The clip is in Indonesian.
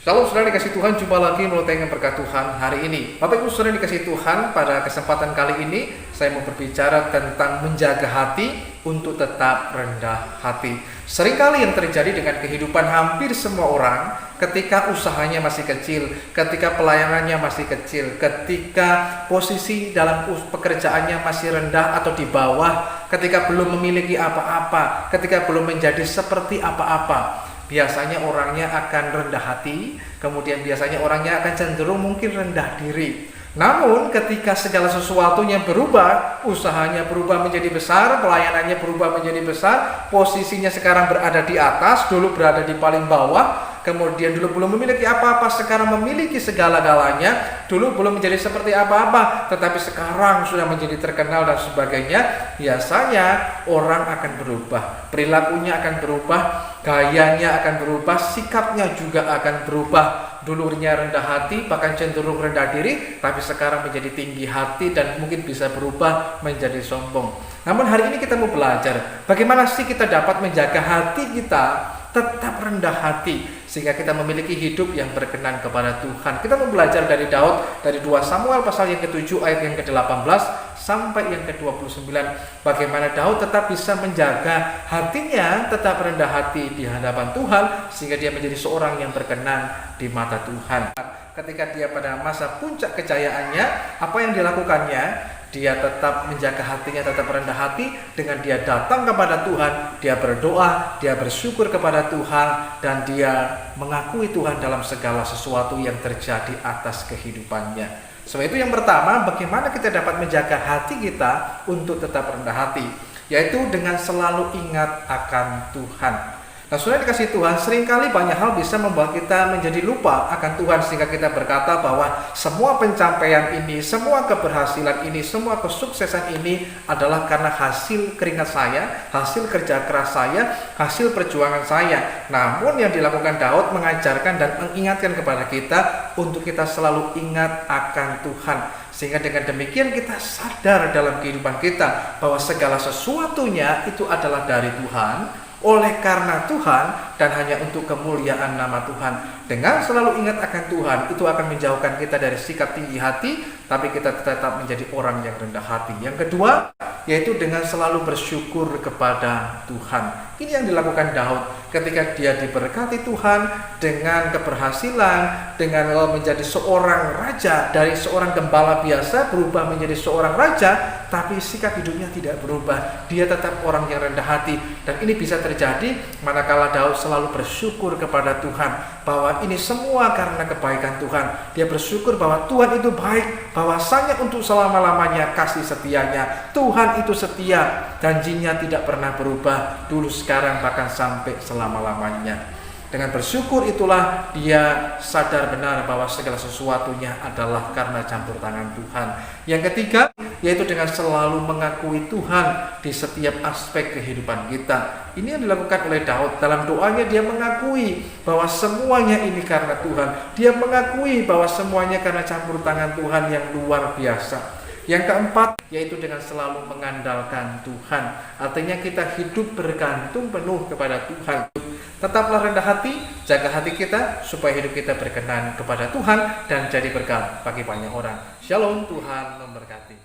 Shalom saudara dikasih Tuhan, jumpa lagi melalui tayangan berkat Tuhan hari ini. Bapak Ibu saudara dikasih Tuhan, pada kesempatan kali ini saya mau berbicara tentang menjaga hati untuk tetap rendah hati. Seringkali yang terjadi dengan kehidupan hampir semua orang, ketika usahanya masih kecil, ketika pelayanannya masih kecil, ketika posisi dalam pekerjaannya masih rendah atau di bawah, ketika belum memiliki apa-apa, ketika belum menjadi seperti apa-apa, biasanya orangnya akan rendah hati, kemudian biasanya orangnya akan cenderung mungkin rendah diri. Namun ketika segala sesuatunya berubah, usahanya berubah menjadi besar, pelayanannya berubah menjadi besar, posisinya sekarang berada di atas, dulu berada di paling bawah, kemudian dulu belum memiliki apa-apa, sekarang memiliki segala-galanya, dulu belum menjadi seperti apa-apa, tetapi sekarang sudah menjadi terkenal dan sebagainya. Biasanya orang akan berubah, perilakunya akan berubah, gayanya akan berubah, sikapnya juga akan berubah. Dulunya rendah hati, bahkan cenderung rendah diri, tapi sekarang menjadi tinggi hati dan mungkin bisa berubah menjadi sombong. Namun hari ini kita mau belajar bagaimana sih kita dapat menjaga hati kita tetap rendah hati sehingga kita memiliki hidup yang berkenan kepada Tuhan. Kita mau belajar dari Daud, dari 2 Samuel pasal yang ke-7 ayat yang ke-18 sampai yang ke-29, bagaimana Daud tetap bisa menjaga hatinya tetap rendah hati di hadapan Tuhan sehingga dia menjadi seorang yang berkenan di mata Tuhan. Ketika dia pada masa puncak kejayaannya, apa yang dilakukannya? Dia tetap menjaga hatinya tetap rendah hati dengan dia datang kepada Tuhan, dia berdoa, dia bersyukur kepada Tuhan, dan dia mengakui Tuhan dalam segala sesuatu yang terjadi atas kehidupannya. Sebab itu yang pertama, bagaimana kita dapat menjaga hati kita untuk tetap rendah hati, yaitu dengan selalu ingat akan Tuhan. Nah, saudara dikasih Tuhan, seringkali banyak hal bisa membuat kita menjadi lupa akan Tuhan sehingga kita berkata bahwa semua pencapaian ini, semua keberhasilan ini, semua kesuksesan ini adalah karena hasil keringat saya, hasil kerja keras saya, hasil perjuangan saya. Namun yang dilakukan Daud mengajarkan dan mengingatkan kepada kita untuk kita selalu ingat akan Tuhan. Sehingga dengan demikian kita sadar dalam kehidupan kita bahwa segala sesuatunya itu adalah dari Tuhan, oleh karena Tuhan, dan hanya untuk kemuliaan nama Tuhan. Dengan selalu ingat akan Tuhan, itu akan menjauhkan kita dari sikap tinggi hati, tapi kita tetap menjadi orang yang rendah hati. Yang kedua, yaitu dengan selalu bersyukur kepada Tuhan. Ini yang dilakukan Daud ketika dia diberkati Tuhan dengan keberhasilan, dengan menjadi seorang raja, dari seorang gembala biasa berubah menjadi seorang raja, tapi sikap hidupnya tidak berubah. Dia tetap orang yang rendah hati, dan ini bisa terjadi manakala Daud selalu bersyukur kepada Tuhan bahwa ini semua karena kebaikan Tuhan. Dia bersyukur bahwa Tuhan itu baik, bahwasanya untuk selama-lamanya kasih setianya. Tuhan itu setia, janjinya tidak pernah berubah, dulu sekarang bahkan sampai selama-lamanya. Dengan bersyukur itulah dia sadar benar bahwa segala sesuatunya adalah karena campur tangan Tuhan. Yang ketiga, yaitu dengan selalu mengakui Tuhan di setiap aspek kehidupan kita. Ini yang dilakukan oleh Daud. Dalam doanya dia mengakui bahwa semuanya ini karena Tuhan. Dia mengakui bahwa semuanya karena campur tangan Tuhan yang luar biasa. Yang keempat, yaitu dengan selalu mengandalkan Tuhan. Artinya kita hidup bergantung penuh kepada Tuhan. Tetaplah rendah hati, jaga hati kita supaya hidup kita berkenan kepada Tuhan dan jadi berkat bagi banyak orang. Shalom, Tuhan memberkati.